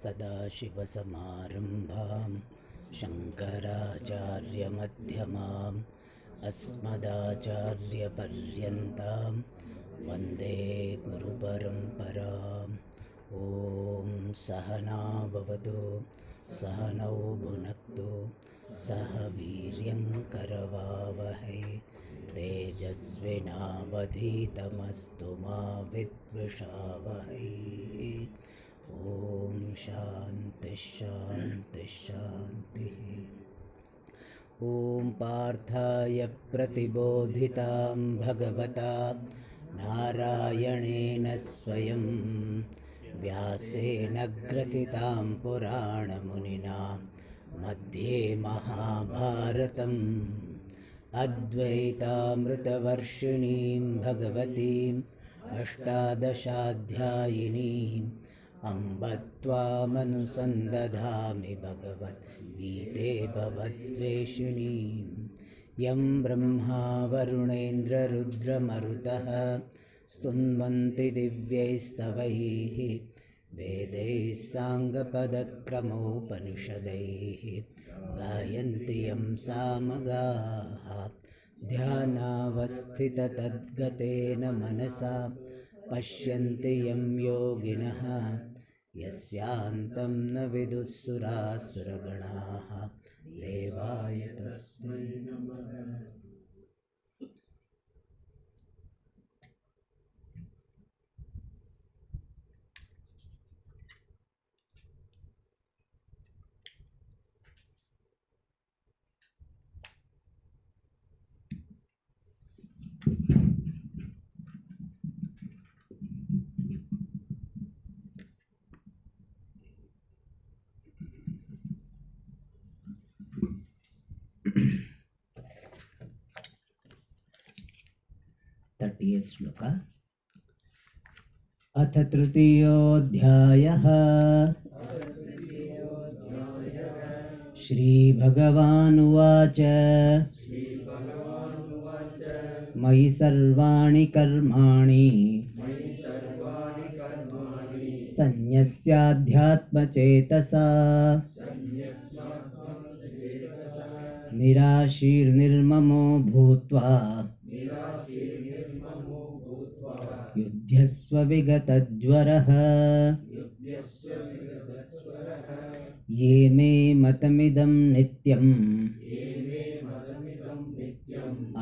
सदाशिवसमारम्भां शङ्कराचार्यमध्यमाम् अस्मदाचार्यपर्यन्तां वन्दे गुरुपरम्पराम्। ॐ सहना भवतु सहनौ भुनक्तु सह वीर्यङ्करवावहै तेजस्विनावधीतमस्तु मा विद्विषावहै। ॐ शान्तिः शान्तिः शान्तिः। ॐ पार्थाय प्रतिबोधितां भगवता नारायणेन स्वयं व्यासेन ग्रथितां पुराणमुनिना मध्ये महाभारतम् अद्वैतामृतवर्षिणीं भगवतीम् अष्टादशाध्यायिनीम् अम्ब त्वामनुसन्दधामि भगवद्गीते भवद्वेषिणीम्। यं ब्रह्मा वरुणेन्द्ररुद्रमरुतः स्तुन्वन्ति दिव्यैस्तवैः वेदैः साङ्गपदक्रमोपनिषदैः गायन्ति यं सामगाः। ध्यानावस्थिततद्गतेन मनसा पश्यन्ति यं योगिनः यस्यान्तं न विदुःसुरासुरगणाः देवाय तस्मै नमः। 30th श्लोक। अथ तृतीयोऽध्यायः। श्रीभगवानुवाच मयि सर्वाणि कर्माणि सन्न्यस्याध्यात्मचेतसा निराशीर्निर्ममो भूत्वा युध्यस्व विगतज्वरः। ये मे मतमिदं नित्यम्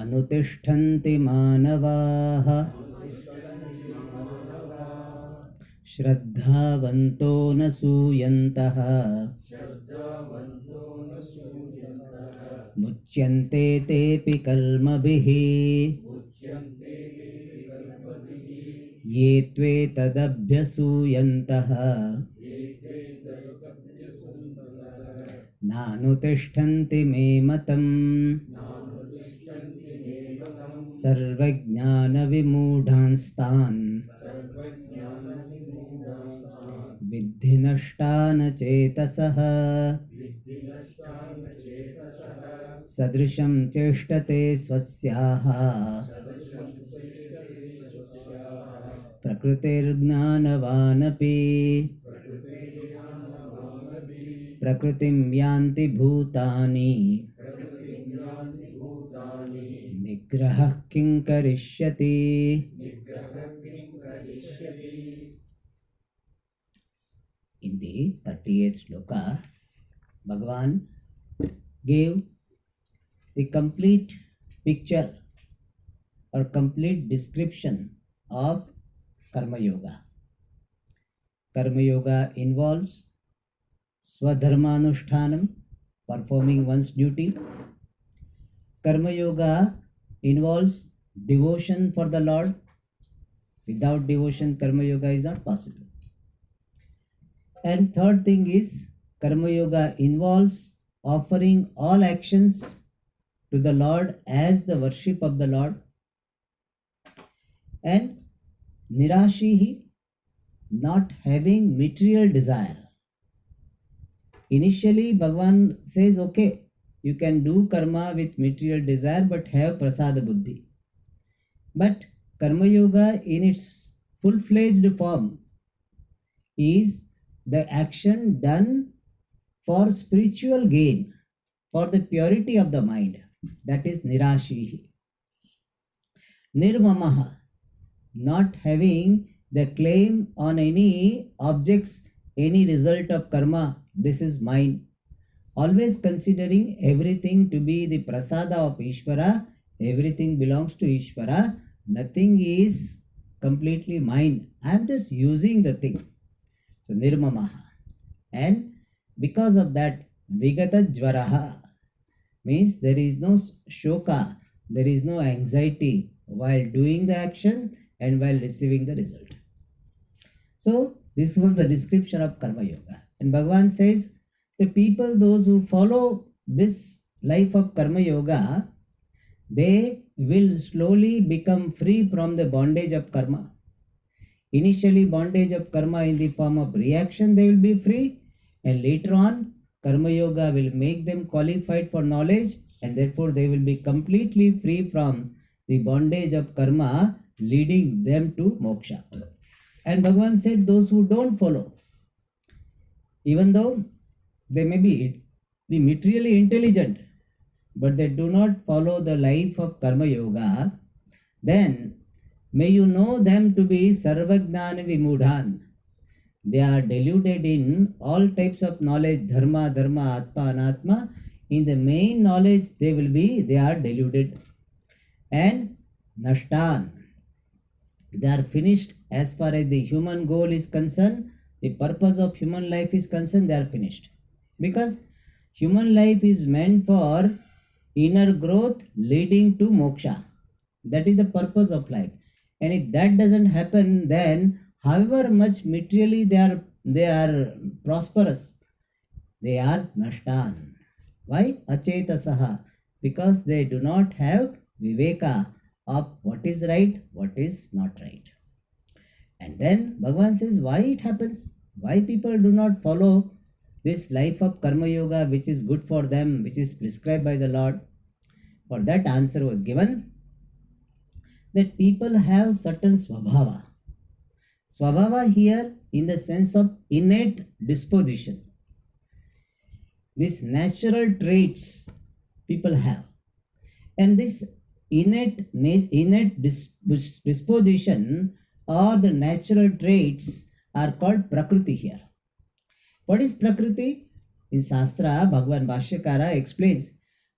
अनुतिष्ठन्ति मानवाः श्रद्धावन्तो न सूयन्तः मुच्यन्ते तेऽपि कर्मभिः। ये त्वेतदभ्यसूयन्तः नानुतिष्ठन्ति मे मतम्। सर्वज्ञानविमूढांस्तान् विद्धि नष्टान चेतसः। सदृशं चेष्टते स्वस्याः प्रकृतिर्ज्ञानवानपि प्रकृतिं यान्ति भूतानि निग्रहः किं करिष्यति। In the 38th shloka, Bhagavan gave the complete picture or complete description of Karma Yoga. Karma Yoga involves Swadharmanushtanam, performing one's duty. Karma Yoga involves devotion for the Lord. Without devotion, Karma Yoga is not possible. And third thing is, Karma Yoga involves offering all actions to the Lord as the worship of the Lord. And Nirashihi, not having material desire. Initially, Bhagavan says, okay, you can do karma with material desire, but have prasada buddhi. But Karma Yoga in its full-fledged form is the action done for spiritual gain, for the purity of the mind. That is nirashihi. Nirmamaha, not having the claim on any objects, any result of karma. This is mine. Always considering everything to be the prasada of Ishvara, everything belongs to Ishvara, nothing is completely mine. I am just using the thing. So nirmamaha. And because of that, vigata jvaraha means there is no shoka, there is no anxiety while doing the action and while receiving the result. So this was the description of Karma Yoga. And Bhagavan says, the people, those who follow this life of Karma Yoga, they will slowly become free from the bondage of karma. Initially, bondage of karma in the form of reaction, they will be free, and later on, Karma Yoga will make them qualified for knowledge, and therefore they will be completely free from the bondage of karma, leading them to moksha. And Bhagavan said, those who don't follow, even though they may be the materially intelligent, but they do not follow the life of Karma Yoga, then may you know them to be Sarvajnana Vimudhan. They are deluded in all types of knowledge, dharma, atma, anatma. In the main knowledge, they are deluded. And nashtan, they are finished as far as the human goal is concerned, the purpose of human life is concerned, they are finished. Because human life is meant for inner growth leading to moksha. That is the purpose of life. And if that doesn't happen, then however much materially they are prosperous, they are nashtan. Why? Achetasaha. Because they do not have viveka of what is right, what is not right. And then Bhagavan says, why it happens? Why people do not follow this life of Karma Yoga, which is good for them, which is prescribed by the Lord? For that answer was given that people have certain swabhava. Swabhava here in the sense of innate disposition. These natural traits people have. And this innate disposition or the natural traits are called Prakriti here. What is Prakriti? In Shastra, Bhagavan Bhashyakara explains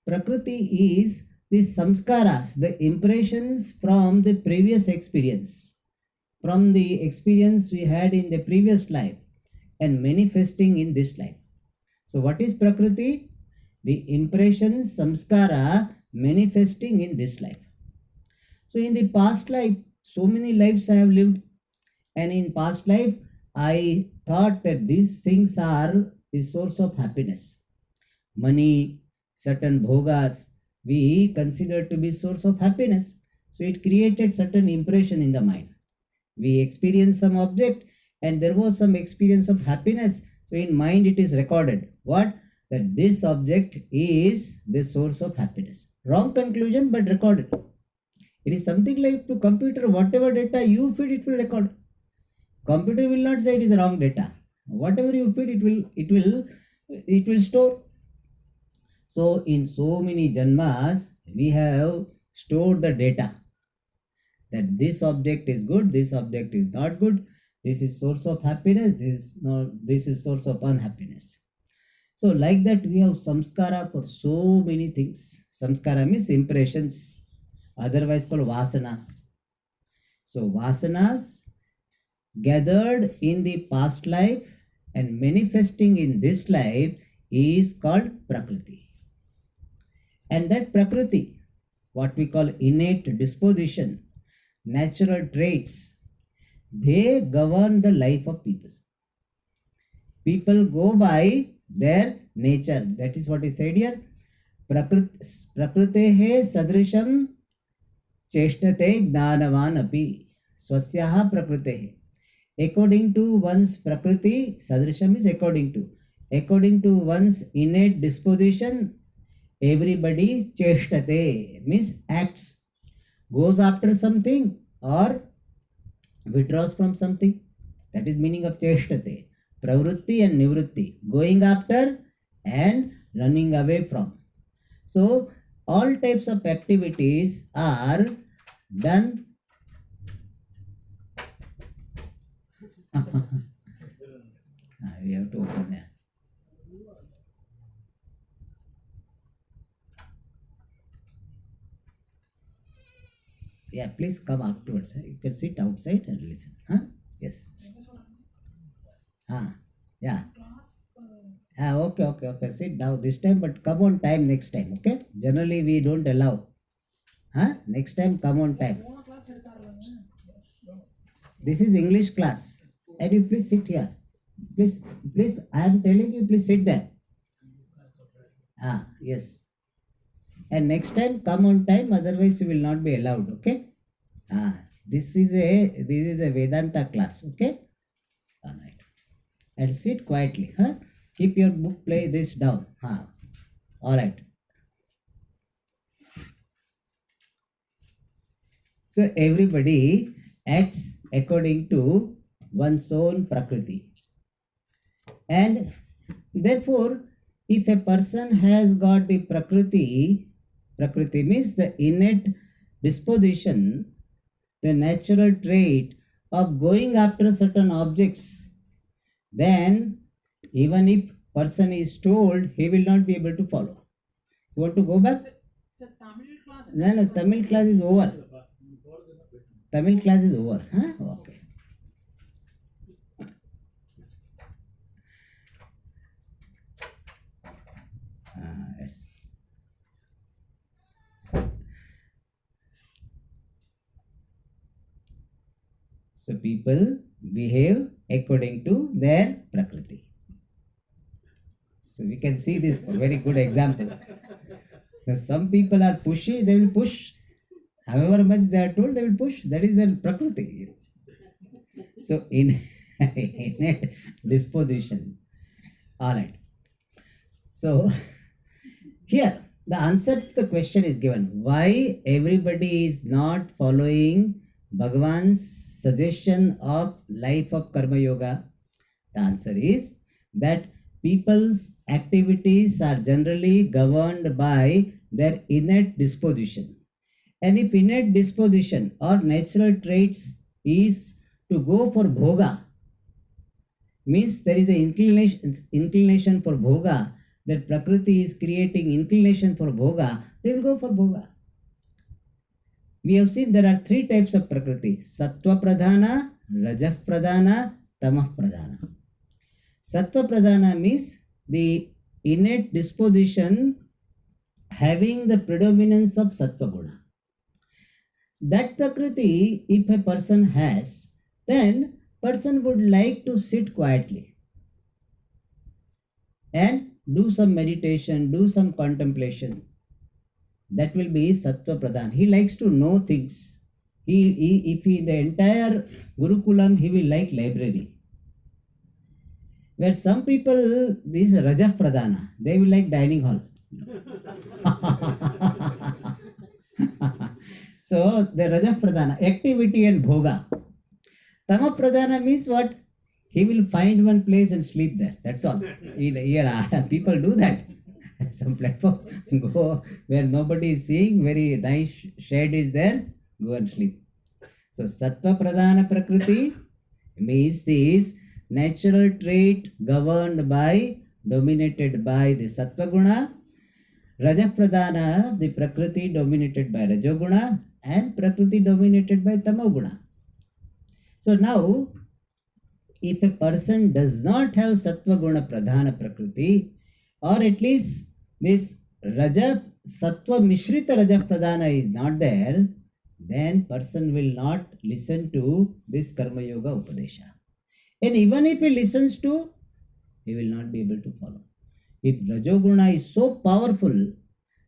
Prakriti is the samskaras, the impressions from the previous experience, from the experience we had in the previous life and manifesting in this life. So what is Prakriti? The impressions, samskara manifesting in this life. So in the past life, so many lives I have lived, and in past life, I thought that these things are the source of happiness. Money, certain bhogas, we consider to be source of happiness. So it created certain impression in the mind. We experienced some object and there was some experience of happiness. So in mind it is recorded. What? That this object is the source of happiness. Wrong conclusion, but recorded. It is something like to computer, whatever data you feed, it will record. Computer will not say it is wrong data. Whatever you feed, it will store. So in so many janmas, we have stored the data that this object is good, this object is not good, this is source of happiness, this is source of unhappiness. So like that we have samskara for so many things. Samskara means impressions, otherwise called vasanas. So vasanas gathered in the past life and manifesting in this life is called Prakriti. And that Prakriti, what we call innate disposition, natural traits, they govern the life of people. People go by their nature. That is what is said here. Prakritehe sadrisham cheshtate gnanavan api swasyaha prakritehe. According to one's prakriti, sadrisham is according to one's innate disposition, everybody cheshtate means acts, goes after something or withdraws from something. That is meaning of cheshtate. pravrutti and nivrutti, going after and running away from. So all types of activities are done. We have to open there. Yeah, please come afterwards. You can sit outside and listen. Huh? Yes. Yeah. Okay. Sit down this time, but come on time next time. Okay. Generally, we don't allow. Next time, come on time. This is English class. And you please sit here. Please, I am telling you, please sit there. Yes. And next time, come on time. Otherwise, you will not be allowed. Okay. This is a Vedanta class. Okay. All right. And sit quietly. Keep your book, play this down. All right. So everybody acts according to one's own prakriti. And therefore, if a person has got the prakriti means the innate disposition, the natural trait of going after certain objects, then even if person is told, he will not be able to follow. You want to go back? No, Tamil class is over. Tamil class is over. Okay. Yes. So people behave according to their prakriti. So we can see this very good example. Now some people are pushy, they will push. However much they are told, they will push. That is their prakriti. So innate disposition. All right. So here the answer to the question is given. Why everybody is not following Bhagavan's suggestion of life of Karma Yoga? The answer is that people's activities are generally governed by their innate disposition. And if innate disposition or natural traits is to go for bhoga, means there is an inclination for bhoga, that prakriti is creating inclination for bhoga, they will go for bhoga. We have seen there are three types of prakriti: sattva pradhana, rajah pradhana, tamah pradhana. Sattva pradhana means the innate disposition having the predominance of sattva guna. That prakriti, if a person has, then person would like to sit quietly and do some meditation, do some contemplation. That will be sattva pradhan. He likes to know things. If the entire Gurukulam, he will like library. Where some people, this is Rajah Pradhana, they will like dining hall. So the Rajah Pradhana, activity and bhoga. Tama Pradhana means what? He will find one place and sleep there. That's all. Here, people do that. Some platform, go where nobody is seeing, very nice shade is there, go and sleep. So Sattva Pradhana Prakriti means this natural trait governed by, dominated by the Sattva Guna. Raja Pradhana, the Prakriti dominated by Rajoguna, and Prakriti dominated by Tamoguna. So now, if a person does not have Sattva Guna Pradhana Prakriti, or at least this Raja Sattva Mishrita Raja Pradhana is not there, then person will not listen to this Karma Yoga Upadesha. And even if he listens to, he will not be able to follow. If Rajoguna is so powerful,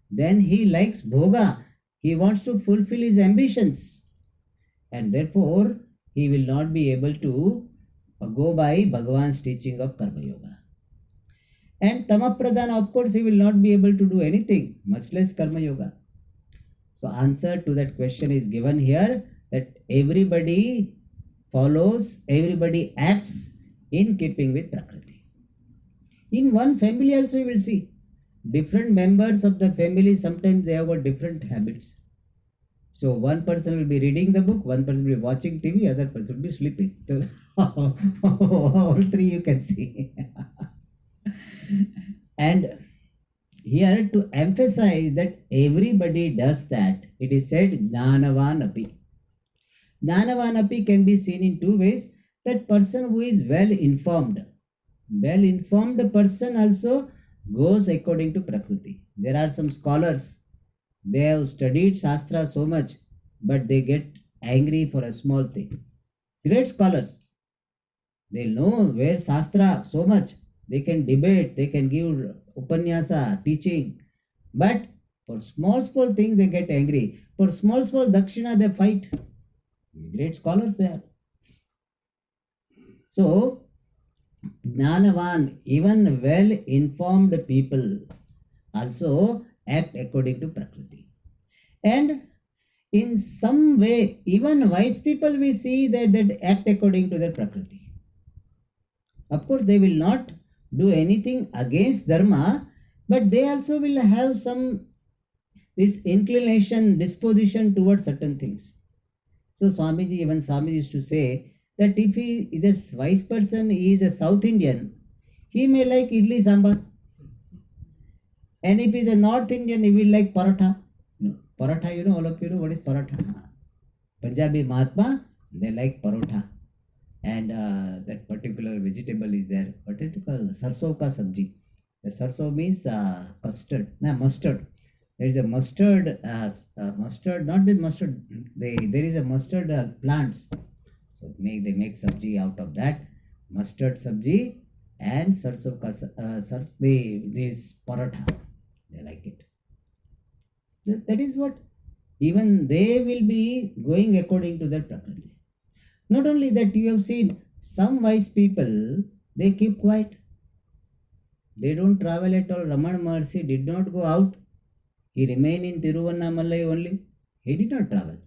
then he likes bhoga. He wants to fulfill his ambitions. And therefore, he will not be able to go by Bhagavan's teaching of Karma Yoga. And Tamapradhana, of course, he will not be able to do anything, much less Karma Yoga. So answer to that question is given here, that everybody follows, everybody acts in keeping with Prakriti. In one family also you will see different members of the family, sometimes they have got different habits. So one person will be reading the book, one person will be watching TV, other person will be sleeping. So all three you can see. And here to emphasize that everybody does that, it is said Jnanavan api. Jnanavan api can be seen in two ways. That person who is well informed person also goes according to Prakriti. There are some scholars, they have studied Shastra so much, but they get angry for a small thing. Great scholars, they know where Shastra so much, they can debate, they can give upanyasa, teaching, but for small things they get angry. For small dakshina they fight. Great scholars they are. So, Jnanavan, even well informed people also act according to Prakriti. And in some way, even wise people we see that act according to their Prakriti. Of course, they will not do anything against Dharma, but they also will have some this inclination, disposition towards certain things. So Swamiji used to say that if this wise person is a South Indian, he may like idli sambar. And if he's a North Indian, he will like paratha. Paratha, all of you know what is paratha. Punjabi Mahatma, they like parotha. And that particular vegetable is there. What is it called? Sarso ka sabji. The sarso means mustard. There is a mustard, not the mustard. There is a mustard plants. So they make sabji out of that. Mustard sabji and sarso ka this paratha. They like it. That is what even they will be going according to their Prakriti. Not only that, you have seen some wise people, they keep quiet. They don't travel at all. Raman Maharshi did not go out. He remained in Tiruvannamalai only. He did not travel.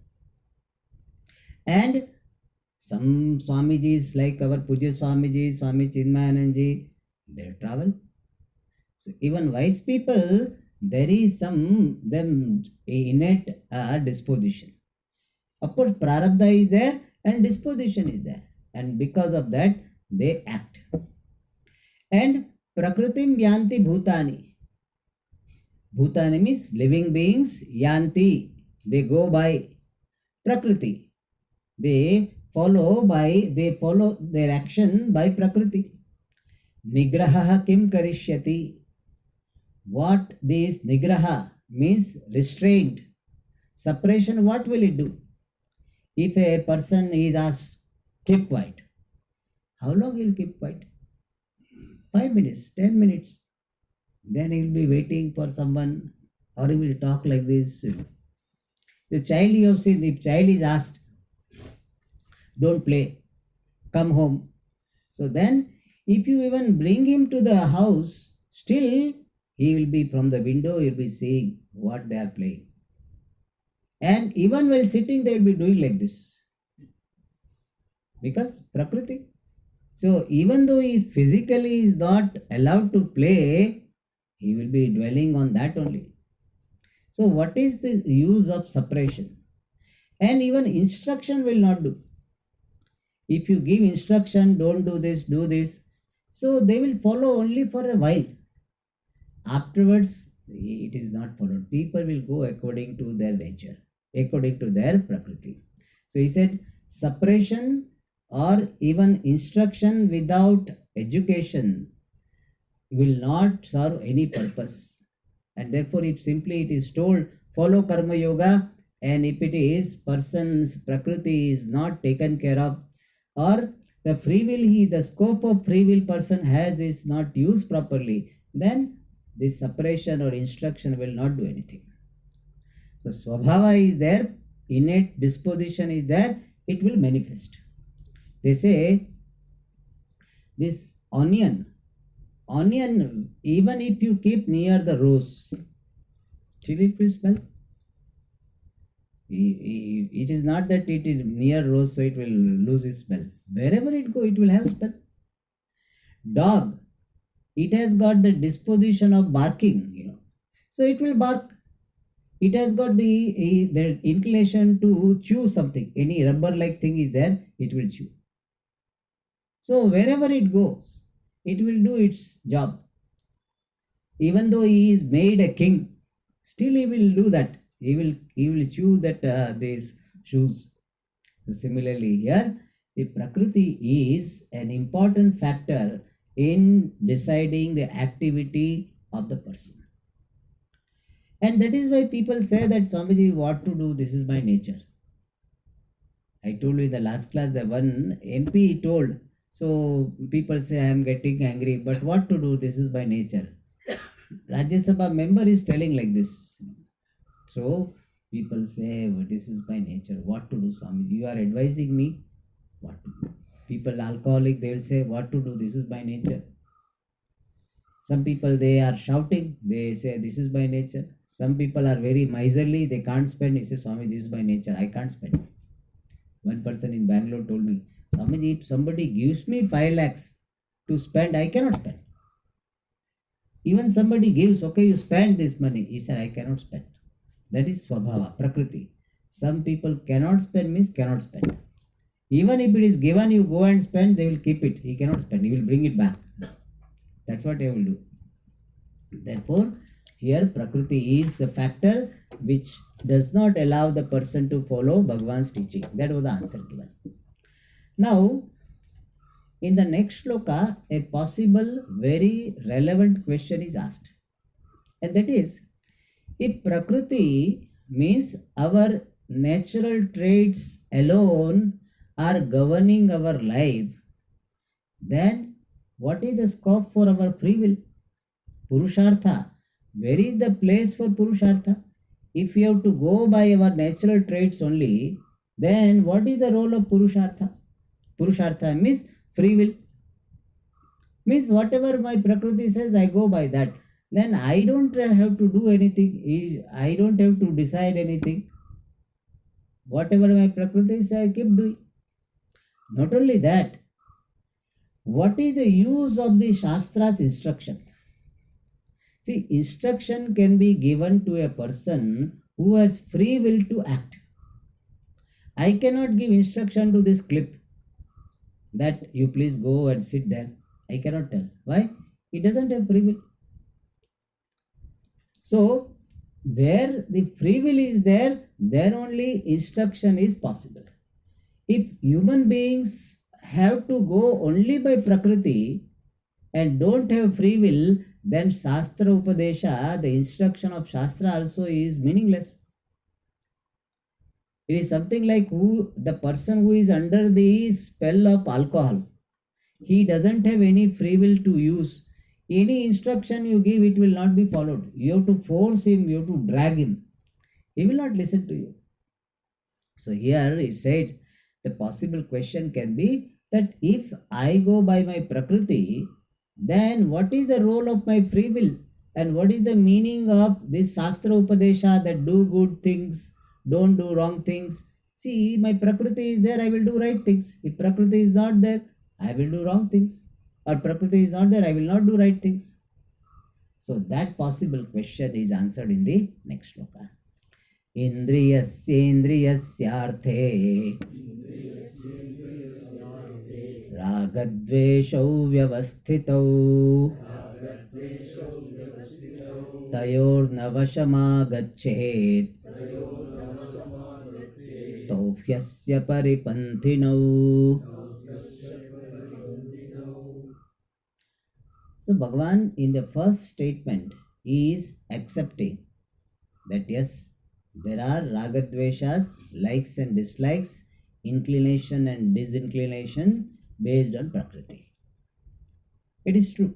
And some Swamijis like our Puja Swamiji, Swami Chinmayananji, they travel. So even wise people, there is some them innate disposition. Of course, prarabdha is there and disposition is there, and because of that they act. And prakritim yanti bhutani. Bhutani means living beings. Yanti, they go by prakriti. They follow their action by prakriti. Nigraha kim karishyati. What this nigraha means? Restraint, suppression. What will it do? If a person is asked, keep quiet, how long he will keep quiet? 5 minutes, 10 minutes. Then he will be waiting for someone, or he will talk like this. The child you have seen, if child is asked, don't play, come home. So then, if you even bring him to the house, still he will be from the window, he will be seeing what they are playing. And even while sitting, they will be doing like this. Because Prakriti. So even though he physically is not allowed to play, he will be dwelling on that only. So what is the use of suppression? And even instruction will not do. If you give instruction, don't do this, do this, so they will follow only for a while. Afterwards, it is not followed. People will go according to their nature, according to their Prakriti. So he said, suppression or even instruction without education will not serve any purpose. And therefore, if simply it is told, follow Karma Yoga, and if it is person's Prakriti is not taken care of, or the free will, the scope of free will person has is not used properly, then this separation or instruction will not do anything. So Swabhava is there, innate disposition is there, it will manifest. They say this onion, even if you keep near the rose, still it will smell. It is not that it is near rose, so it will lose its smell. Wherever it go, it will have smell. Dog, it has got the disposition of barking. So it will bark. It has got the inclination to chew something. Any rubber like thing is there, it will chew. So wherever it goes, it will do its job. Even though he is made a king, still he will do that. He will chew that these shoes. So similarly here, the Prakriti is an important factor in deciding the activity of the person. And that is why people say that Swamiji, what to do, this is my nature. I told you in the last class that one MP told, so people say I am getting angry, but what to do, this is my nature. Rajya Sabha member is telling like this. So people say, well, this is my nature, what to do, Swamiji? You are advising me what to do. People alcoholic, they will say, what to do, this is my nature. Some people, they are shouting, they say, this is my nature. Some people are very miserly, they can't spend. He says, Swami, this is my nature, I can't spend. One person in Bangalore told me, Swamiji, if somebody gives me 5 lakhs to spend, I cannot spend. Even somebody gives, okay, you spend this money. He said, I cannot spend. That is Swabhava, Prakriti. Some people cannot spend means cannot spend. Even if it is given, you go and spend, they will keep it. He cannot spend, he will bring it back. That's what they will do. Therefore, here Prakriti is the factor which does not allow the person to follow Bhagavan's teaching. That was the answer given. Now, in the next shloka, a possible very relevant question is asked. And that is, if Prakriti means our natural traits alone are governing our life, then what is the scope for our free will? Purushartha. Where is the place for Purushartha? If you have to go by our natural traits only, then what is the role of Purushartha? Purushartha means free will. Means whatever my Prakriti says, I go by that. Then I don't have to do anything. I don't have to decide anything. Whatever my Prakriti says, I keep doing. Not only that, what is the use of the Shastra's instruction? See, instruction can be given to a person who has free will to act. I cannot give instruction to this clip that you please go and sit there. I cannot tell. Why? It doesn't have free will. So, where the free will is there, there only instruction is possible. If human beings have to go only by Prakriti and don't have free will, then Shastra Upadesha, the instruction of Shastra also is meaningless. It is something like the person who is under the spell of alcohol, he doesn't have any free will to use. Any instruction you give, it will not be followed. You have to force him, you have to drag him. He will not listen to you. So here it said, the possible question can be that if I go by my Prakriti, then what is the role of my free will? And what is the meaning of this Shastra Upadesha that do good things, don't do wrong things? See, my Prakriti is there, I will do right things. If Prakriti is not there, I will do wrong things. Or Prakriti is not there, I will not do right things. So that possible question is answered in the next shloka. Indriyasyendriyasyarthe रागद्वेषौ व्यवस्थितौ तयोर्नवशमागच्छेत् तौ ह्यस्य परिपन्थिनौ. So Bhagavan in the first statement is accepting that yes, there are ragadveshas, likes and dislikes, inclination and disinclination based on Prakriti. It is true.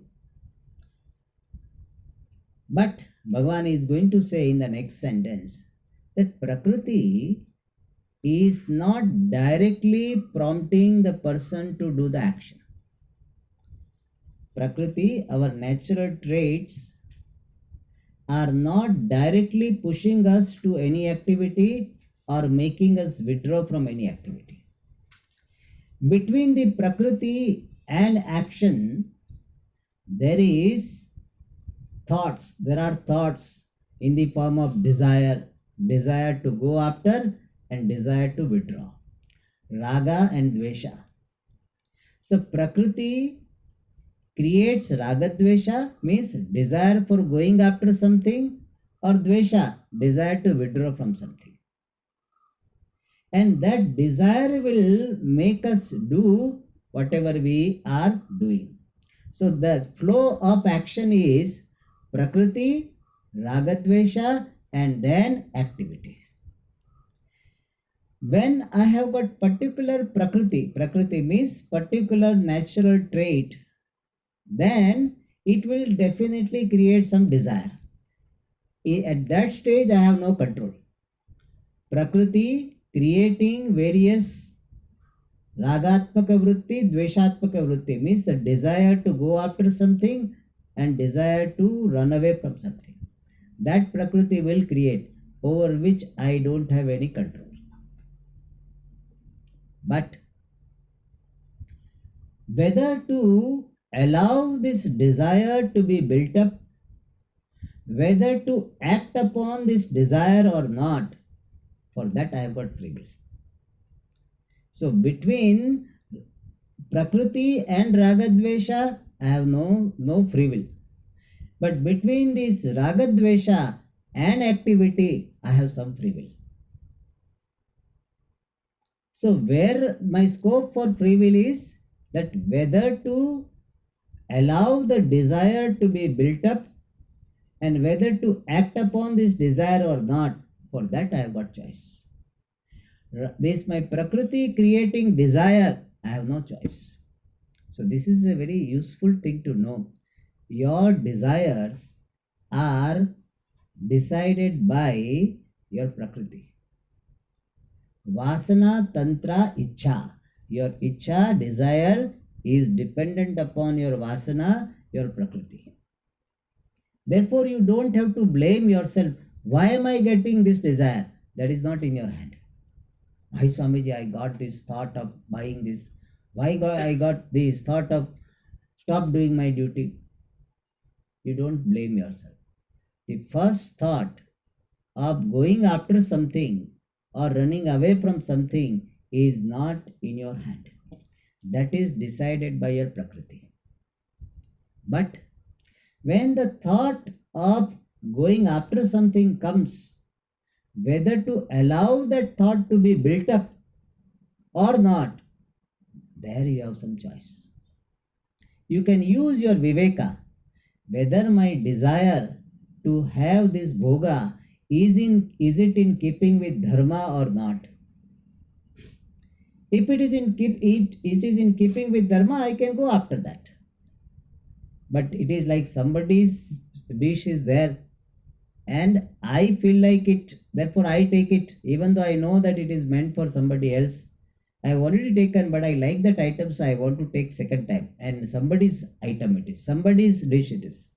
But Bhagavan is going to say in the next sentence that Prakriti is not directly prompting the person to do the action. Prakriti, our natural traits, are not directly pushing us to any activity or making us withdraw from any activity. Between the Prakriti and action, there is thoughts. There are thoughts in the form of desire, desire to go after and desire to withdraw. Raga and Dvesha. So Prakriti creates Raga Dvesha means desire for going after something, or Dvesha, desire to withdraw from something. And that desire will make us do whatever we are doing. So the flow of action is Prakriti, Ragadvesha, and then activity. When I have got particular Prakriti means particular natural trait, then it will definitely create some desire. At that stage, I have no control. Prakriti creating various Ragatmaka vritti, Dveshatmaka vritti means the desire to go after something and desire to run away from something. That Prakriti will create, over which I don't have any control. But whether to allow this desire to be built up, whether to act upon this desire or not, for that I have got free will. So between Prakriti and Ragadvesha, I have no free will. But between this Ragadvesha and activity, I have some free will. So where my scope for free will is that whether to allow the desire to be built up and whether to act upon this desire or not, for that I have got choice. This my Prakriti creating desire, I have no choice. So this is a very useful thing to know. Your desires are decided by your Prakriti. Vasana Tantra Ichha. Your Ichha, desire, is dependent upon your Vasana, your Prakriti. Therefore, you don't have to blame yourself. Why am I getting this desire? That is not in your hand. Why, Swamiji, I got this thought of buying this. Why I got this thought of stop doing my duty? You don't blame yourself. The first thought of going after something or running away from something is not in your hand. That is decided by your Prakriti. But when the thought of going after something comes, whether to allow that thought to be built up or not, there you have some choice. You can use your Viveka, whether my desire to have this bhoga is it in keeping with dharma or not. If it is in keeping with dharma, I can go after that. But it is like somebody's dish is there and I feel like it, therefore I take it, even though I know that it is meant for somebody else. I have already taken, but I like that item, so I want to take second time. And somebody's item it is, somebody's dish it is.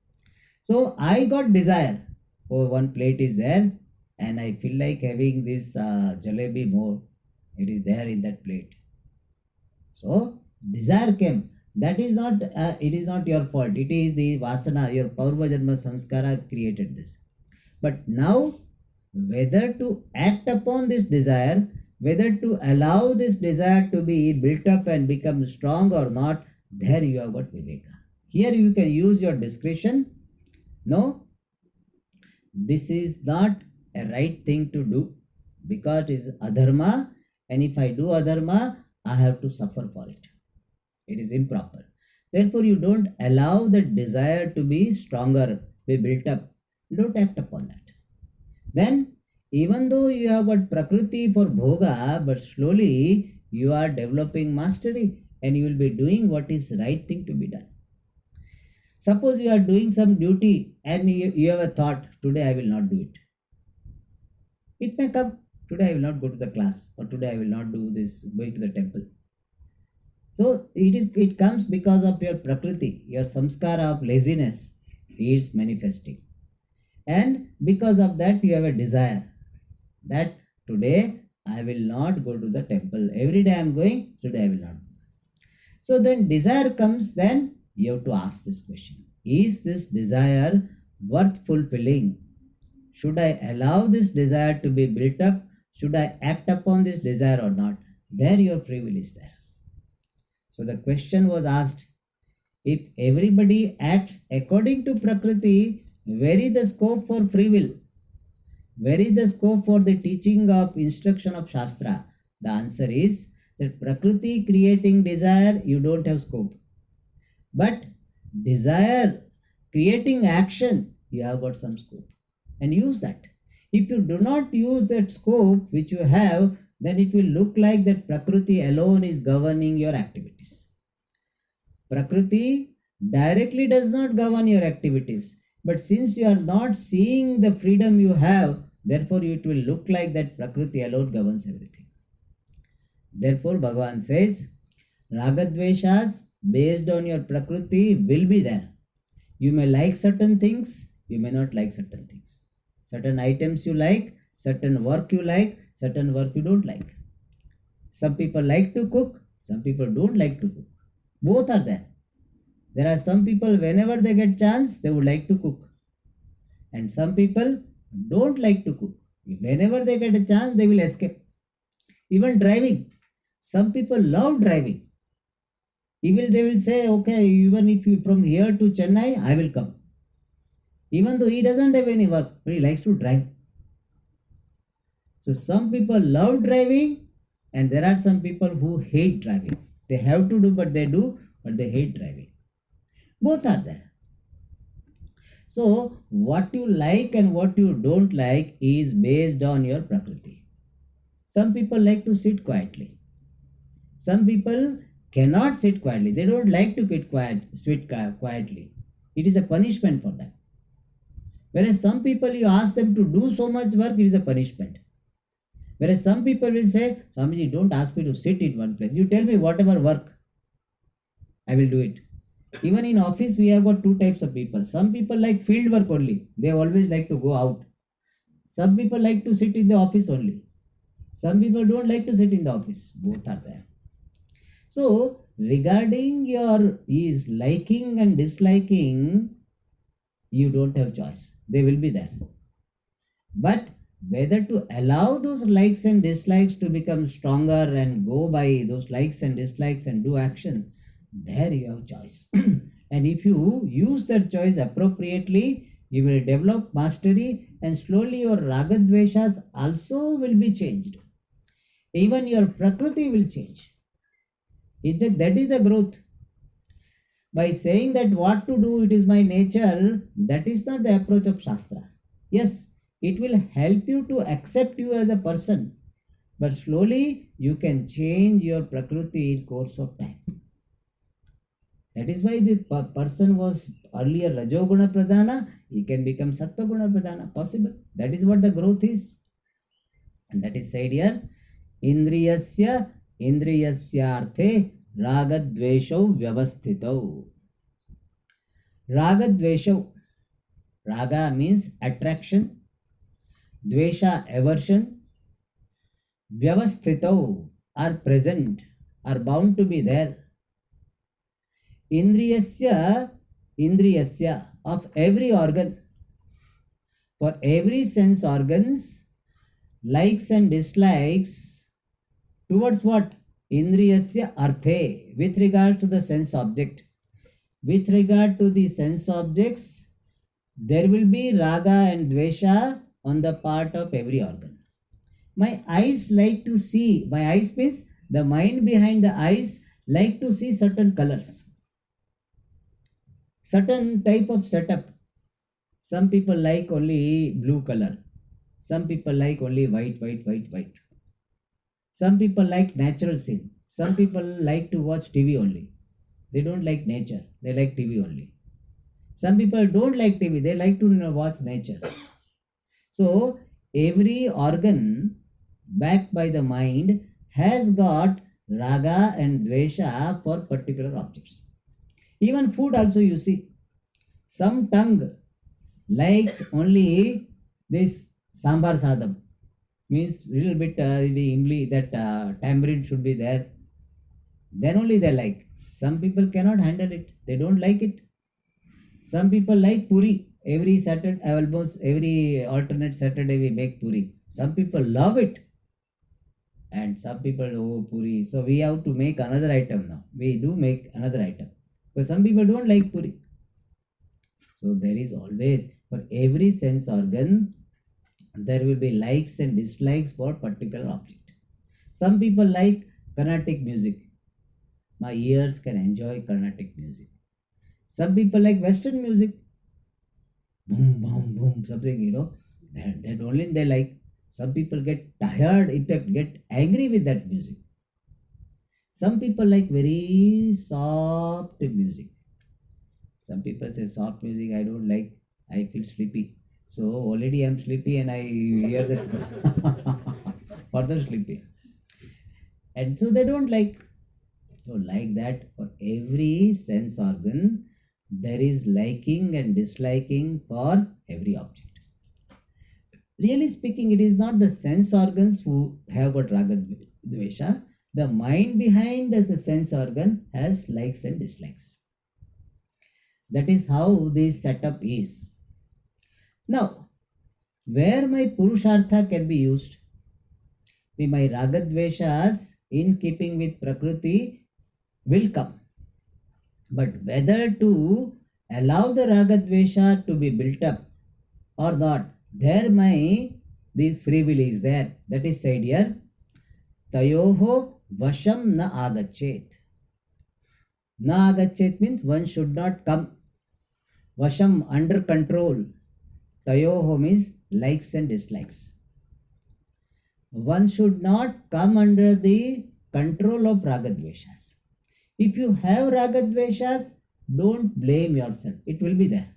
So I got desire. Oh, one plate is there, and I feel like having this jalebi more. It is there in that plate. So desire came. That is not. It is not your fault. It is the vasana, your Paurva Janma samskara created this. But now, whether to act upon this desire, whether to allow this desire to be built up and become strong or not, there you have got Viveka. Here you can use your discretion. No, this is not a right thing to do because it is adharma, and if I do adharma, I have to suffer for it. It is improper. Therefore, you don't allow the desire to be stronger, be built up. You don't act upon that. Then, even though you have got Prakriti for bhoga, but slowly you are developing mastery and you will be doing what is right thing to be done. Suppose you are doing some duty and you have a thought, today I will not do it. It may come, today I will not go to the class, or today I will not do this, going to the temple. So it comes because of your Prakriti, your samskara of laziness is manifesting. And because of that, you have a desire that today I will not go to the temple. Every day I am going, today I will not. So then desire comes, then You have to ask this question. Is this desire worth fulfilling? Should I allow this desire to be built up? Should I act upon this desire or not? There your free will is there. So the question was asked, if everybody acts according to Prakriti, where is the scope for free will? Where is the scope for the teaching of instruction of Shastra? The answer is that Prakriti creating desire, you don't have scope. But desire creating action, you have got some scope. And use that. If you do not use that scope which you have, then it will look like that Prakriti alone is governing your activities. Prakriti directly does not govern your activities. But since you are not seeing the freedom you have, therefore it will look like that Prakriti alone governs everything. Therefore, Bhagavan says, Ragadveshas based on your Prakriti will be there. You may like certain things, you may not like certain things. Certain items you like, certain work you like, certain work you don't like. Some people like to cook, some people don't like to cook. Both are there. There are some people, whenever they get chance, they would like to cook. And some people don't like to cook. Whenever they get a chance, they will escape. Even driving. Some people love driving. Even they will say, okay, even if you from here to Chennai, I will come. Even though he doesn't have any work, but he likes to drive. So some people love driving, and there are some people who hate driving. They have to do, but they do, but they hate driving. Both are there. So what you like and what you don't like is based on your Prakriti. Some people like to sit quietly. Some people cannot sit quietly. They don't like to sit quietly. It is a punishment for them. Whereas some people, you ask them to do so much work, it is a punishment. Whereas some people will say, Swamiji, don't ask me to sit in one place. You tell me whatever work, I will do it. Even in office, we have got two types of people. Some people like field work only. They always like to go out. Some people like to sit in the office only. Some people don't like to sit in the office. Both are there. So, regarding your is liking and disliking, you don't have choice. They will be there. But whether to allow those likes and dislikes to become stronger and go by those likes and dislikes and do action, there you have choice. And if you use that choice appropriately, you will develop mastery, and slowly your ragadveshas also will be changed. Even your prakriti will change. In fact, that is the growth. By saying that what to do, it is my nature, that is not the approach of Shastra. Yes, it will help you to accept you as a person, but slowly you can change your prakriti in course of time. That is why the person was earlier Rajoguna Pradhana, he can become Sattva-guna Pradhana, possible. That is what the growth is. And that is said here, Indriyasya Indriyasyarthe Ragadveshau Vyavasthitau. Ragadveshau. Raga means attraction, Dvesha aversion, Vyavasthitau are present, are bound to be there. Indriyasya, Indriyasya of every organ. For every sense organs, likes and dislikes towards what? Indriyasya arthe, with regard to the sense object. With regard to the sense objects, there will be raga and dvesha on the part of every organ. My eyes like to see, my eyes means the mind behind the eyes like to see certain colors, certain type of setup. Some people like only blue color. Some people like only white, white, white, white. Some people like natural scene. Some people like to watch TV only. They don't like nature. They like TV only. Some people don't like TV. They like to watch nature. So every organ backed by the mind has got raga and dvesha for particular objects. Even food also, you see. Some tongue likes only this sambar sadam, means little bit the imli, that tamarind should be there, then only they like. Some people cannot handle it. They don't like it. Some people like puri. Every Saturday, almost every alternate Saturday, we make puri. Some people love it, and some people, oh, puri. So we have to make another item now. We do make another item. But some people don't like puri. So there is always, for every sense organ, there will be likes and dislikes for particular object. Some people like Carnatic music. My ears can enjoy Carnatic music. Some people like Western music. Boom, boom, boom, something, that only they like. Some people get tired, in fact, get angry with that music. Some people like very soft music. Some people say soft music I don't like. I feel sleepy. So already I'm sleepy and I hear that further sleepy. And so they don't like. So like that, for every sense organ, there is liking and disliking for every object. Really speaking, it is not the sense organs who have got raga dvesha. The mind behind as a sense organ has likes and dislikes. That is how this setup is. Now, where my purushartha can be used, my ragadveshas in keeping with prakriti will come. But whether to allow the ragadvesha to be built up or not, there the free will is there. That is said here. Tayoho vasham na agachet. Na agachet means one should not come. Vasham, under control. Tayoho means likes and dislikes. One should not come under the control of ragadveshas. If you have ragadveshas, don't blame yourself. It will be there.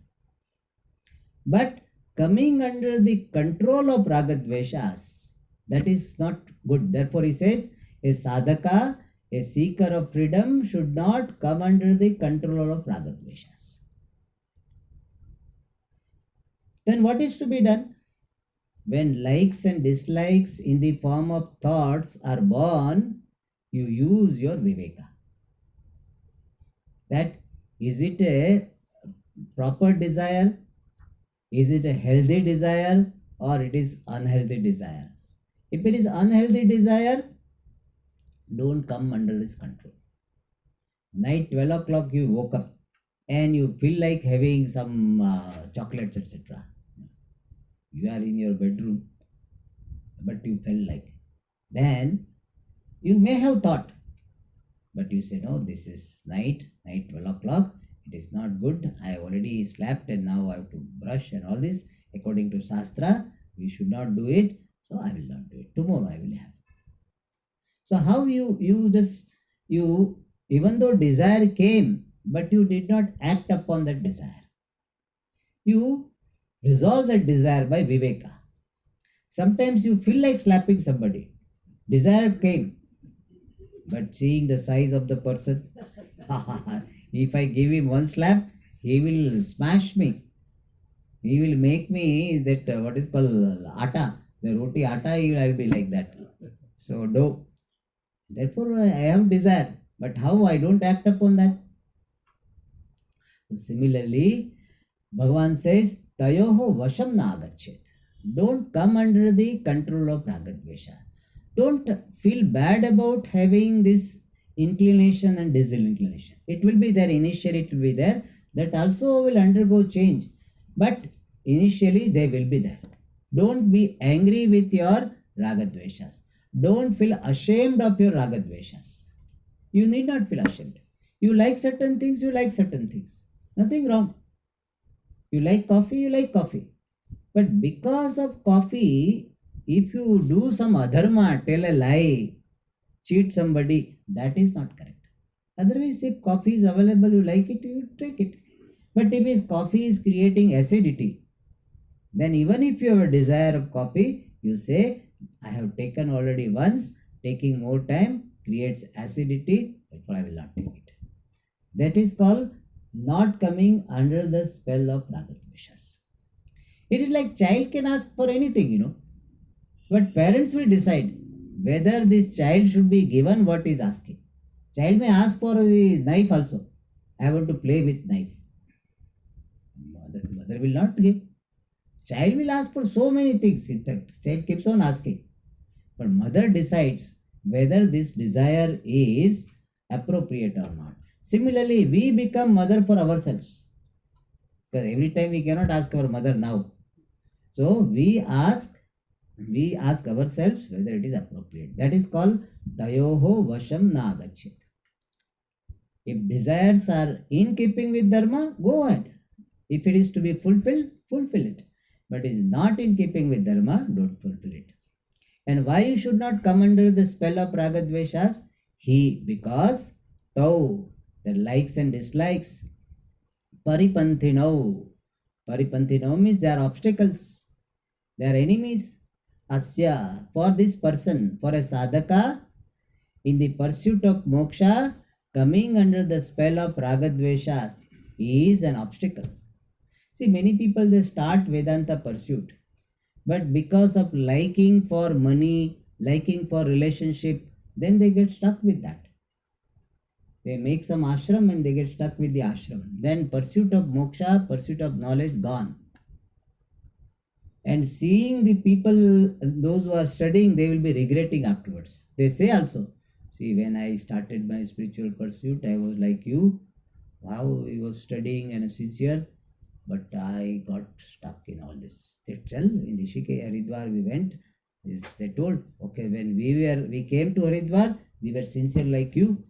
But coming under the control of ragadveshas, that is not good. Therefore, he says, a sadhaka, a seeker of freedom, should not come under the control of ragadveshas. Then what is to be done? When likes and dislikes in the form of thoughts are born, you use your viveka. That is it a proper desire? Is it a healthy desire or it is unhealthy desire? If it is unhealthy desire, don't come under this control. Night 12 o'clock you woke up and you feel like having some chocolates, etc. You are in your bedroom, but you felt like. Then you may have thought, but you say, no, this is night 12 o'clock. It is not good. I already slept and now I have to brush and all this. According to Shastra, we should not do it. So I will not do it. Tomorrow I will have. So how you even though desire came, but you did not act upon that desire. You resolve that desire by viveka. Sometimes you feel like slapping somebody. Desire came, but seeing the size of the person, if I give him one slap, he will smash me. He will make me that what is called atta, the roti atta. I'll be like that. So do. Therefore, I have desire, but how I don't act upon that. So similarly, Bhagavan says, Tayoho vasham na agachet. Don't come under the control of ragadvesha. Don't feel bad about having this inclination and disinclination. It will be there initially, it will be there. That also will undergo change. But initially they will be there. Don't be angry with your ragadveshas. Don't feel ashamed of your ragadveshas. You need not feel ashamed. You like certain things, you like certain things. Nothing wrong. You like coffee. But because of coffee, if you do some adharma, tell a lie, cheat somebody, that is not correct. Otherwise, if coffee is available, you like it, you take it. But if coffee is creating acidity, then even if you have a desire of coffee, you say, I have taken already once, taking more time creates acidity, therefore I will not take it. That is called not coming under the spell of ragadveshas. It is like child can ask for anything, but parents will decide whether this child should be given what is asking. Child may ask for the knife also. I want to play with knife. Mother will not give. Child will ask for so many things. In fact, child keeps on asking. But mother decides whether this desire is appropriate or not. Similarly, we become mother for ourselves. Because every time we cannot ask our mother now. So we ask ourselves whether it is appropriate. That is called Tayoho Vasham Nagachyat. If desires are in keeping with Dharma, go ahead. If it is to be fulfilled, fulfill it. But it is not in keeping with Dharma, don't fulfill it. And why you should not come under the spell of Ragadveshas? Because Tau, the likes and dislikes, Paripanthinau. Paripanthinau means they are obstacles, they are enemies. Asya, for this person, for a sadhaka, in the pursuit of moksha, coming under the spell of Ragadveshas is an obstacle. See, many people they start Vedanta pursuit, but because of liking for money, liking for relationship, then they get stuck with that. They make some ashram and they get stuck with the ashram. Then pursuit of moksha, pursuit of knowledge gone. And seeing the people, those who are studying, they will be regretting afterwards. They say also, see, when I started my spiritual pursuit, I was like you. Wow, he was studying and sincere, but I got stuck in all this. They tell in Rishikesh, Haridwar, we went. They told, okay, when we came to Haridwar, we were sincere like you,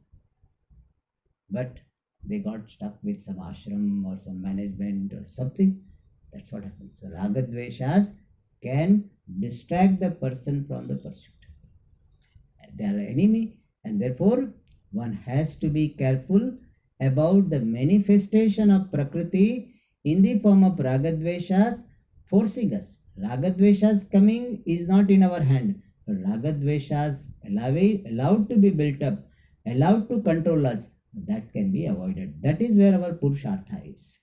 but they got stuck with some ashram or some management or something. That's what happens. So Ragadveshas can distract the person from the pursuit. They are an enemy, and therefore one has to be careful about the manifestation of Prakriti in the form of Ragadveshas forcing us. Ragadveshas coming is not in our hand, but Ragadveshas allowed to be built up, allowed to control us, that can be avoided. That is where our Purushartha is.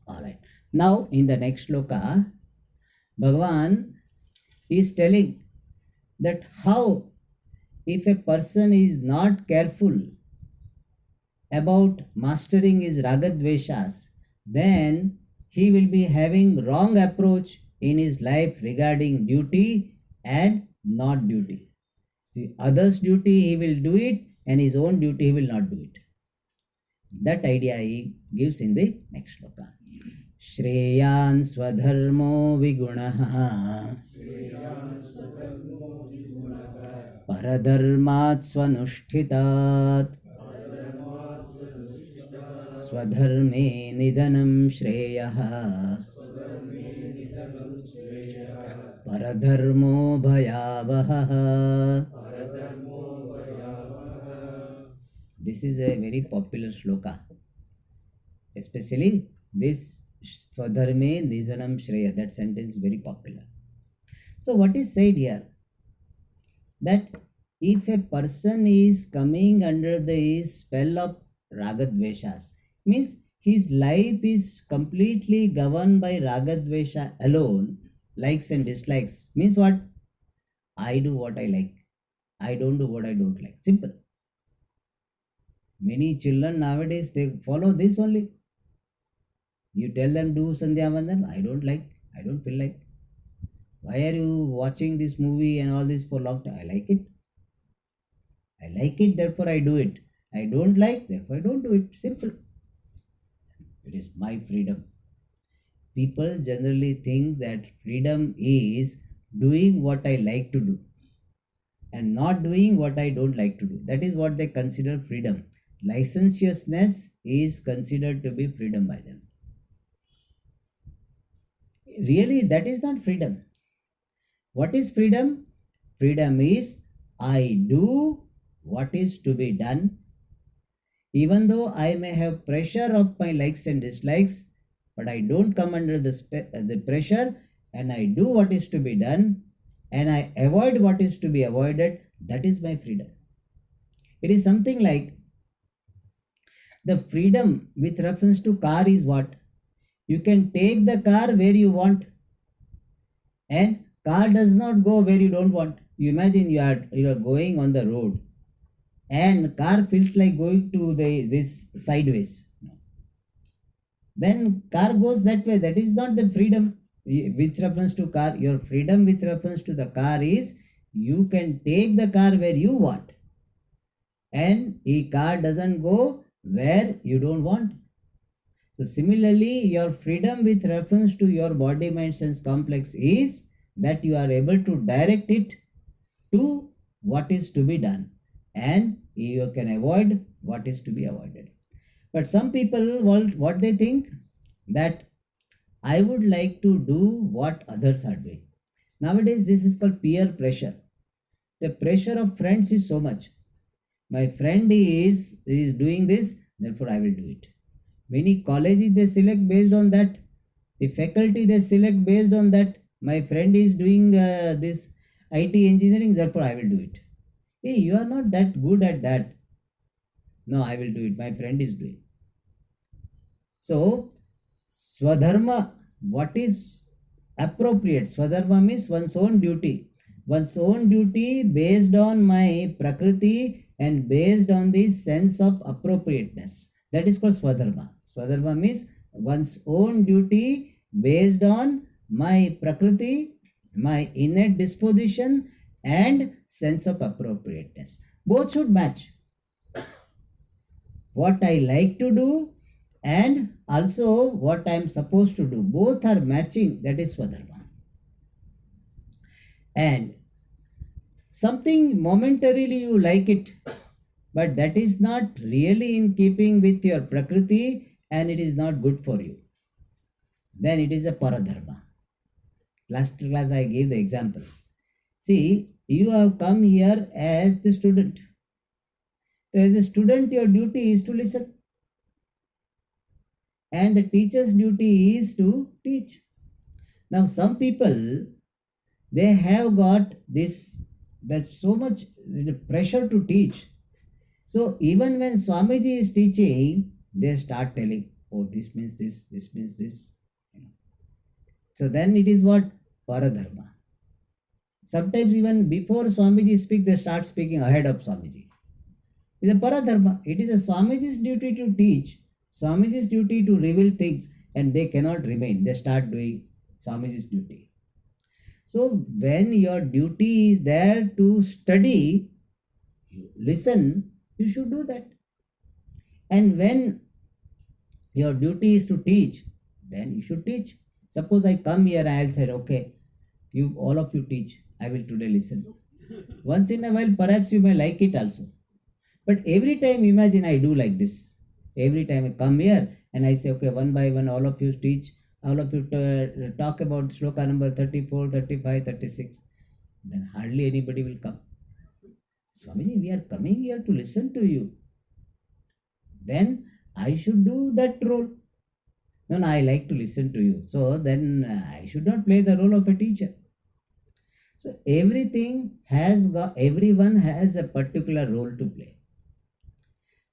Alright. Now in the next shloka, Bhagavan is telling that how if a person is not careful about mastering his Ragadveshas, then he will be having wrong approach in his life regarding duty and not duty. The others' duty he will do it, and his own duty he will not do it. That idea he gives in the next shloka. Shreyan swadharmo vigunaha paradharmat swanushtitat swadharme nidhanam shreyaha paradharmo bhayavaha. This is a very popular shloka, especially this Swadharme Nidhanam Shreya. That sentence is very popular. So what is said here? That if a person is coming under the spell of Ragadveshas, means his life is completely governed by Ragadvesha alone, likes and dislikes. Means what? I do what I like. I don't do what I don't like. Simple. Many children nowadays, they follow this only. You tell them do Sandhya Vandan, I don't like, I don't feel like. Why are you watching this movie and all this for long time? I like it. I like it, therefore I do it. I don't like, therefore I don't do it. Simple. It is my freedom. People generally think that freedom is doing what I like to do and not doing what I don't like to do. That is what they consider freedom. Licentiousness is considered to be freedom by them. Really, that is not freedom. What is freedom? Freedom is I do what is to be done, even though I may have pressure of my likes and dislikes, but I don't come under the pressure, and I do what is to be done, and I avoid what is to be avoided. That is my freedom. It is something like the freedom with reference to car is what? You can take the car where you want, and car does not go where you don't want. You imagine you are going on the road and car feels like going to this sideways. When car goes that way, that is not the freedom with reference to car. Your freedom with reference to the car is you can take the car where you want, and a car doesn't go where you don't want. So similarly, your freedom with reference to your body mind sense complex is that you are able to direct it to what is to be done, and you can avoid what is to be avoided. But some people, what they think, that I would like to do what others are doing. Nowadays, this is called peer pressure. The pressure of friends is so much. My friend is doing this, therefore I will do it. Many colleges they select based on that. The faculty they select based on that. My friend is doing this IT engineering, therefore I will do it. Hey, you are not that good at that. No, I will do it. My friend is doing. So, Swadharma, what is appropriate? Swadharma means one's own duty. One's own duty based on my prakriti and based on the sense of appropriateness. That is called Swadharma. Swadharma means one's own duty based on my prakriti, my innate disposition, and sense of appropriateness. Both should match. What I like to do and also what I am supposed to do. Both are matching, that is Swadharma. And something momentarily you like it, but that is not really in keeping with your prakriti and it is not good for you. Then it is a paradharma. Last class I gave the example. See, you have come here as the student. As a student, your duty is to listen, and the teacher's duty is to teach. Now, some people they have got this that so much pressure to teach. So even when Swamiji is teaching, they start telling, "Oh, this means this means this." So then it is what paradharma. Sometimes even before Swamiji speak, they start speaking ahead of Swamiji. It's a paradharma. It is a Swamiji's duty to teach, Swamiji's duty to reveal things, and they cannot remain. They start doing Swamiji's duty. So when your duty is there to study, listen, you should do that. And when your duty is to teach, then you should teach. Suppose I come here and I'll say, okay, you all of you teach. I will today listen. Once in a while, perhaps you may like it also. But every time, imagine I do like this. Every time I come here and I say, okay, one by one, all of you teach, all of you talk about shloka number 34, 35, 36. Then hardly anybody will come. Swamiji, we are coming here to listen to you. Then I should do that role. No, I like to listen to you. So then I should not play the role of a teacher. So everyone has a particular role to play.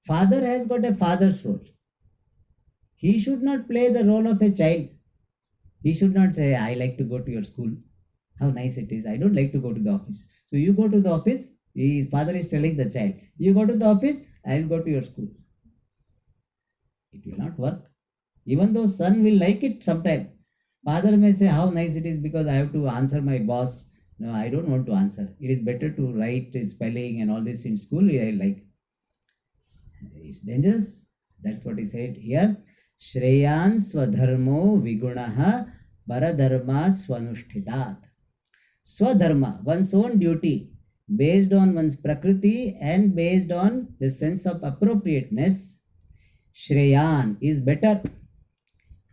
Father has got a father's role. He should not play the role of a child. He should not say, I like to go to your school. How nice it is. I don't like to go to the office. So you go to the office, the father is telling the child, you go to the office, I will go to your school. It will not work. Even though son will like it sometime. Father may say, how nice it is because I have to answer my boss. No, I don't want to answer. It is better to write spelling and all this in school. I like. It's dangerous. That's what he said here. Shreyan swadharmo vigunaha paradharma swanushthitat. Swadharma, one's own duty, based on one's prakriti and based on the sense of appropriateness. Shreyan is better.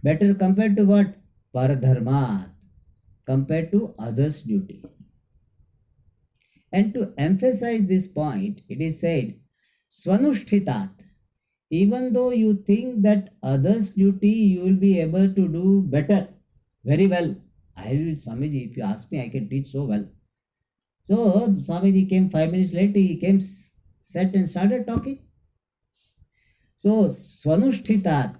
Better compared to what? Paradharma, compared to others' duty. And to emphasize this point, it is said, Swanushthitat. Even though you think that others' duty you will be able to do better, very well. I will, Swamiji, if you ask me, I can teach so well. So Swamiji came 5 minutes late, he came, sat and started talking. So Swanushthitat,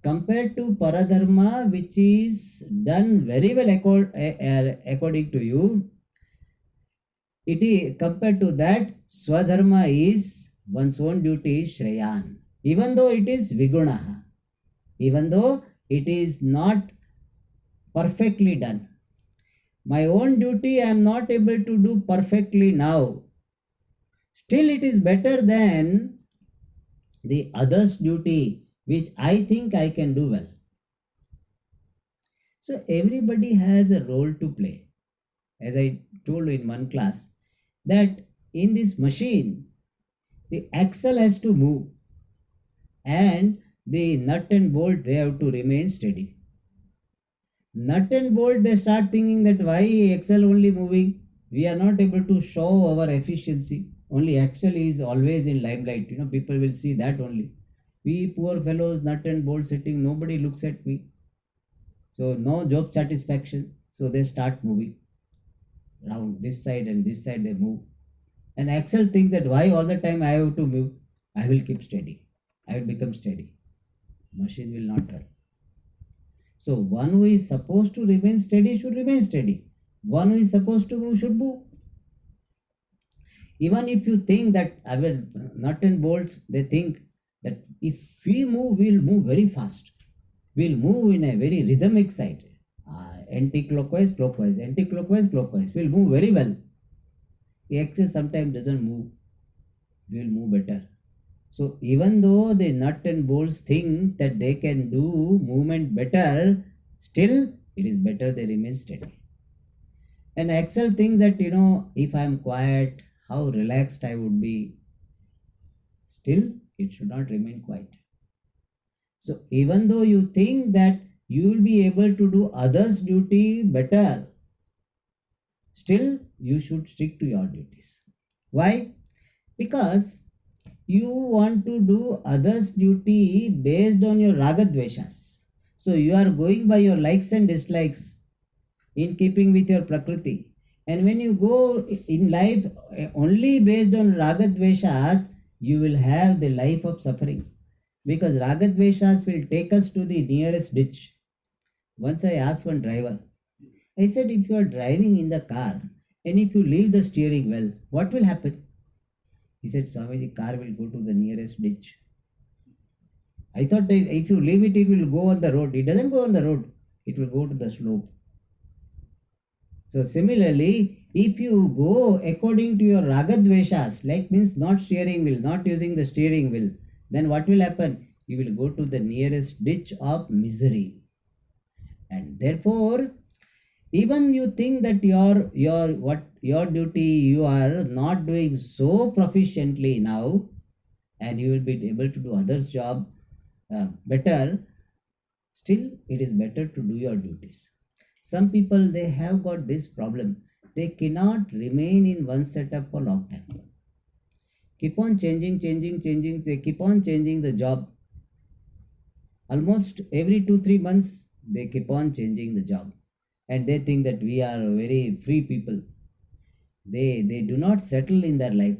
compared to Paradharma, which is done very well according to you, it is compared to that, Swadharma is one's own duty is Shreyan. Even though it is Vigunaha, even though it is not perfectly done. My own duty I am not able to do perfectly now. Still, it is better than the other's duty, which I think I can do well. So, everybody has a role to play. As I told you in one class, that in this machine, the axle has to move and the nut and bolt they have to remain steady. Nut and bolt they start thinking that why axle only moving, we are not able to show our efficiency. Only axle is always in limelight. People will see that only. We poor fellows, nut and bolt sitting, nobody looks at me. So no job satisfaction. So they start moving round this side and this side they move. And axle thinks that why all the time I have to move. I will keep steady. I will become steady. Machine will not run. So one who is supposed to remain steady should remain steady. One who is supposed to move should move. Even if you think that our nut and bolts, they think that if we move, we'll move very fast. We'll move in a very rhythmic side. Anti-clockwise, clockwise, anti-clockwise, clockwise. We'll move very well. The axle sometimes doesn't move. We'll move better. So even though the nut and bolts think that they can do movement better, still it is better they remain steady. And axle thinks that if I am quiet, how relaxed I would be. Still, it should not remain quiet. So even though you think that you will be able to do others' duty better, still you should stick to your duties. Why? Because you want to do others' duty based on your ragadveshas. So you are going by your likes and dislikes in keeping with your prakriti. And when you go in life only based on ragadveshas, you will have the life of suffering. Because ragadveshas will take us to the nearest ditch. Once I asked one driver, I said, if you are driving in the car and if you leave the steering well, what will happen? He said, Swamiji, car will go to the nearest ditch. I thought that if you leave it, it will go on the road. It doesn't go on the road. It will go to the slope. So similarly, if you go according to your ragadveshas, like means not steering wheel, not using the steering wheel, then what will happen? You will go to the nearest ditch of misery. And therefore, even you think that your duty you are not doing so proficiently now, and you will be able to do others' job better, still it is better to do your duties. Some people they have got this problem. They cannot remain in one setup for long time. Keep on changing. They keep on changing the job. Almost every 2-3 months, they keep on changing the job. And they think that we are very free people. They do not settle in their life.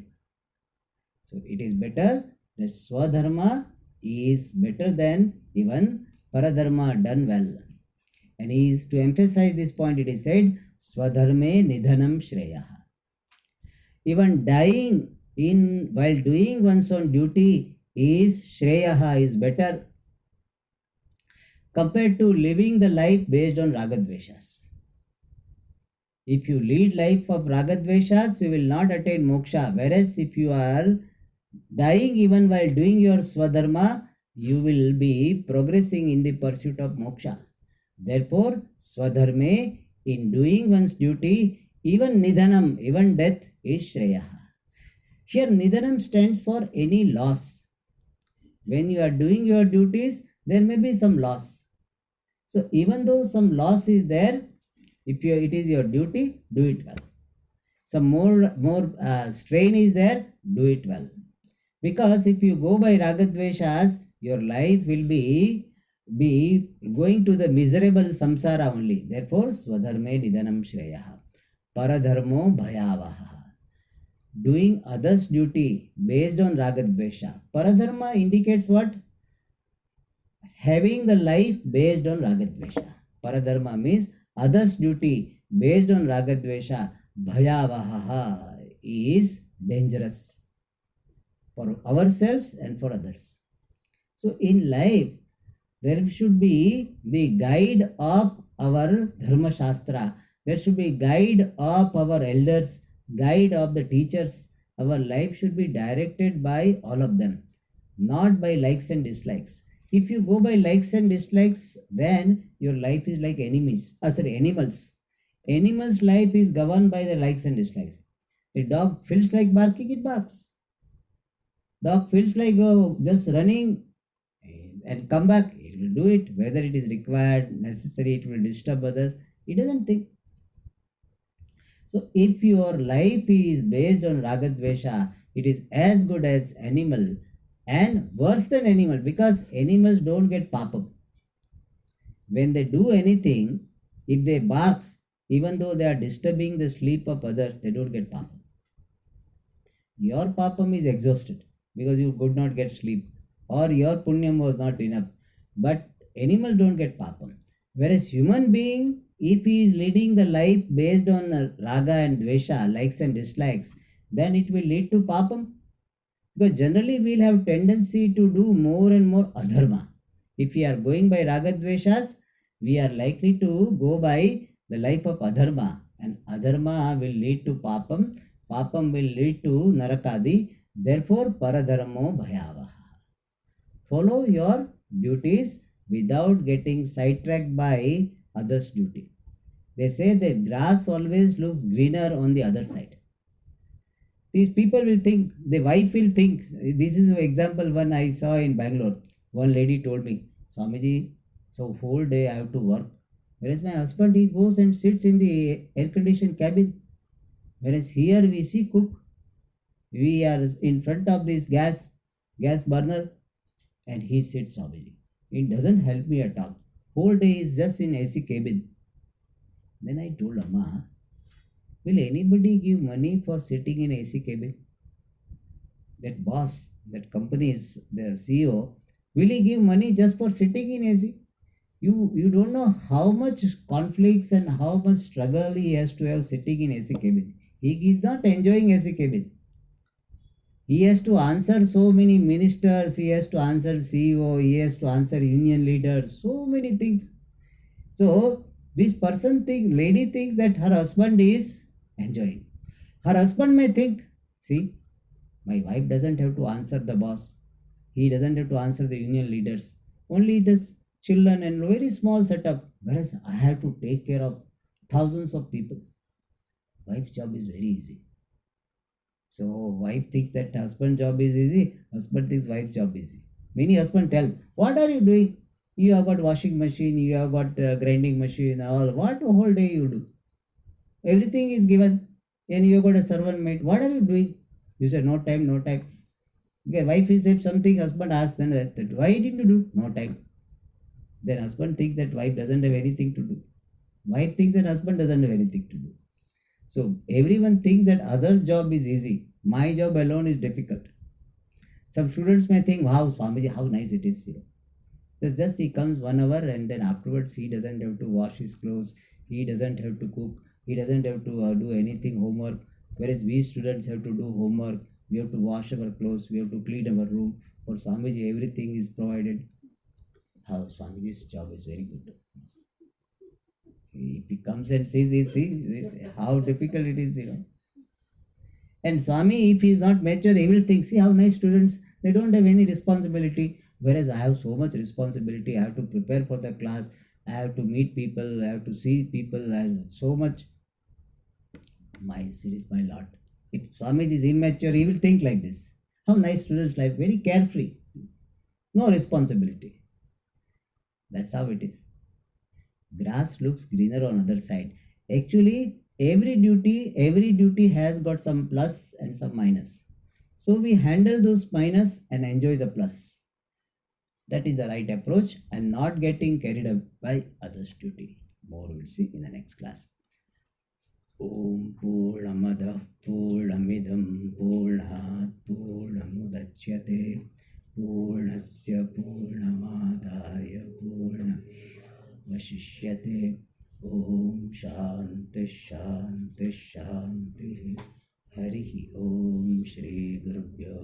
So it is better that Swadharma is better than even Paradharma done well. And is to emphasize this point, it is said, Swadharme Nidhanam Shreyaha. Even dying while doing one's own duty is Shreyaha, is better compared to living the life based on ragadveshas. If you lead life of ragadveshas, you will not attain moksha. Whereas if you are dying even while doing your swadharma, you will be progressing in the pursuit of moksha. Therefore, swadharme, in doing one's duty, even nidhanam, even death is shreyaha. Here nidhanam stands for any loss. When you are doing your duties, there may be some loss. So even though some loss is there, if it is your duty, do it well. Some more strain is there, do it well. Because if you go by ragadveshas, your life will be going to the miserable samsara only. Therefore, swadharme nidhanam shreyaha. Paradharmo bhayavaha. Doing others' duty based on ragadvesha. Paradharma indicates what? Having the life based on ragadvesha. Paradharma means others' duty based on ragadvesha. Bhayavaha is dangerous. for ourselves and for others. So in life, there should be the guide of our Dharma Shastra. There should be guide of our elders, guide of the teachers. Our life should be directed by all of them, not by likes and dislikes. If you go by likes and dislikes, then your life is like animals. Animals' life is governed by the likes and dislikes. The dog feels like barking, it barks. Dog feels like just running and come back, it will do it. Whether it is required, necessary, it will disturb others. It doesn't think. So if your life is based on ragadvesha, it is as good as animal and worse than animal because animals don't get papam. When they do anything, if they barks, even though they are disturbing the sleep of others, they don't get papam. Your papam is exhausted because you could not get sleep or your punyam was not enough. But animals don't get papam. Whereas human being, if he is leading the life based on raga and dvesha, likes and dislikes, then it will lead to papam. Because generally we'll have tendency to do more and more adharma. If we are going by raga dveshas, we are likely to go by the life of adharma. And adharma will lead to papam. Papam will lead to narakadi. Therefore, paradharmo bhayavaha. Follow your duties without getting sidetracked by others' duty. They say that grass always looks greener on the other side. These people will think, the wife will think. This is an example one I saw in Bangalore. One lady told me, Swamiji, so whole day I have to work. Whereas my husband, he goes and sits in the air conditioned cabin. Whereas here we see cook. We are in front of this gas burner, and he sits Swamiji. It doesn't help me at all. Whole day is just in AC cabin. Then I told Amma, will anybody give money for sitting in AC cabin? That boss, that company is the CEO, will he give money just for sitting in AC? You don't know how much conflicts and how much struggle he has to have sitting in AC cabin. He is not enjoying AC cabin. He has to answer so many ministers, he has to answer CEO, he has to answer union leaders, so many things. So this lady thinks that her husband is enjoying. Her husband may think, see, my wife doesn't have to answer the boss. He doesn't have to answer the union leaders. Only this children and very small setup. Whereas I have to take care of thousands of people. Wife's job is very easy. So wife thinks that husband job is easy. Husband thinks wife job is easy. Many husband tell, what are you doing? You have got washing machine, you have got grinding machine, all. What whole day you do? Everything is given, and you have got a servant maid. What are you doing? You say no time, no time. Okay, wife is if something, husband asks, then that, why didn't you do? No time. Then husband thinks that wife doesn't have anything to do. Wife thinks that husband doesn't have anything to do. So everyone thinks that other's job is easy. My job alone is difficult. Some students may think, wow, Swamiji, how nice it is here. So it's just he comes 1 hour and then afterwards he doesn't have to wash his clothes. He doesn't have to cook. He doesn't have to do anything homework. Whereas we students have to do homework. We have to wash our clothes. We have to clean our room. For Swamiji, everything is provided. How Swamiji's job is very good. If he comes and sees, how difficult it is, And Swami, if he is not mature, he will think, see how nice students, they don't have any responsibility. Whereas I have so much responsibility. I have to prepare for the class. I have to meet people. I have to see people. I have so much. My series, my Lord. If Swami is immature, he will think like this. How nice students' life, very carefree. No responsibility. That's how it is. Grass looks greener on other side. Actually, every duty has got some plus and some minus. So we handle those minus and enjoy the plus. That is the right approach and not getting carried up by others' duty. More we'll see in the next class. Om Purnamada Purnamidam Purnat Purnamudachyate Purnasya Purnamadaya Purnamevashishyate. Om Shanti Shanti Shanti. Harihi Om Shri Gurubhyo